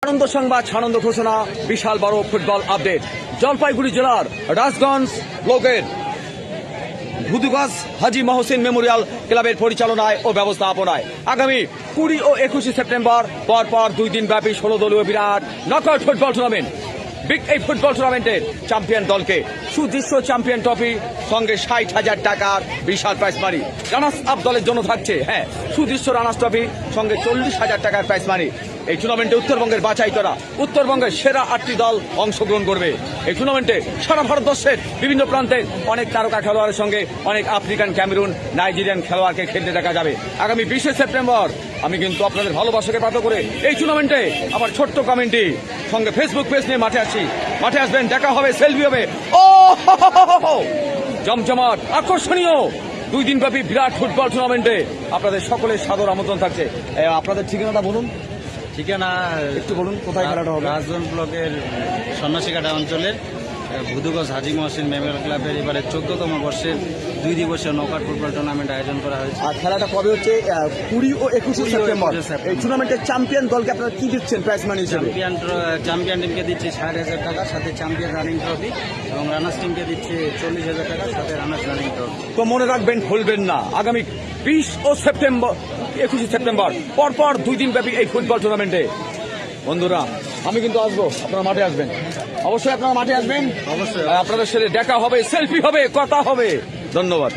আনন্দ সংবাদ, আনন্দ ঘোষণা, বিশাল বড় ফুটবল আপডেট। জলপাইগুড়ি জেলার রাজগঞ্জ ব্লকের ভুদুগাছ হাজী মহসিন মেমোরিয়াল ক্লাবের পরিচালনায় ও ব্যবস্থাপনায় আগামী 20 ও 21 সেপ্টেম্বর পরপর 2 দিন ব্যাপী 16 দলীয় বিরাট নকআউট ফুটবল টুর্নামেন্ট। এই ফুটবল টুর্নামেন্টের চ্যাম্পিয়ন দলকে সুদৃশ্য চ্যাম্পিয়ন ট্রফি সঙ্গে 60,000 টাকার বিশাল প্রাইজ মানি। রানার্স আপ দলের জন্য থাকছে সুদৃশ্য রানার্স ট্রফি সঙ্গে 40,000 টাকার প্রাইজ মানি। এই টুর্নামেন্টে উত্তরবঙ্গের বাছাই করা উত্তরবঙ্গের সেরা 8টি দল অংশগ্রহণ করবে। এই টুর্নামেন্টে সারা ভারতবর্ষের বিভিন্ন প্রান্তের অনেক তারকা খেলোয়াড়ের সঙ্গে অনেক আফ্রিকান, ক্যামেরুন, নাইজেরিয়ান খেলোয়াড়কে খেলতে দেখা যাবে। আগামী 20 সেপ্টেম্বর আমি কিন্তু আপনাদের ভালোবাসাকে পাত্র করে এই টুর্নামেন্টে আমার ছোট্ট কমেন্টে সঙ্গে ফেসবুক পেজ নিয়ে মাঠে আসবেন, দেখা হবে, সেলফি হবে। ও জমজমাট আকর্ষণীয় 2 দিন ব্যাপী বিরাট ফুটবল টুর্নামেন্টে আপনাদের সকলের সাদর আমন্ত্রণ থাকছে। আপনাদের ঠিকানাটা বলুন। ঠিকানা একটু বলুন, কোথায় খেলাটা হবে? রাজগঞ্জ ব্লকের সন্ন্যাসীকাটা অঞ্চলের ভুদুগছ হাজী মহসিন মেমোরিয়াল ক্লাবের এবারে 14তম বর্ষের 2 দিবসীয় নকআউট ফুটবল টুর্নামেন্ট আয়োজন করা হয়েছে। আর খেলাটা কবে হচ্ছে? 20 ও 21 সেপ্টেম্বর। এই টুর্নামেন্টের চ্যাম্পিয়ন দলকে আপনারা কি দিচ্ছেন প্রাইজ মানি হিসেবে? চ্যাম্পিয়ন টিমকে দিচ্ছে 60,000 টাকা, সাথে চ্যাম্পিয়ন রানিং ট্রফি, এবং রানার্স টিমকে দিচ্ছে 40,000 টাকা, সাথে রানার্স রানিং ট্রফি। তো মনে রাখবেন, ভুলবেন না, আগামী 20 ও 21 সেপ্টেম্বর পরপর 2 দিন ব্যাপী এই ফুটবল টুর্নামেন্টে বন্ধুরা আমি কিন্তু আসবো, আপনারা মাঠে আসবেন, অবশ্যই আপনারা মাঠে আসবেন। অবশ্যই আপনাদের সাথে দেখা হবে, সেলফি হবে, কথা হবে। ধন্যবাদ।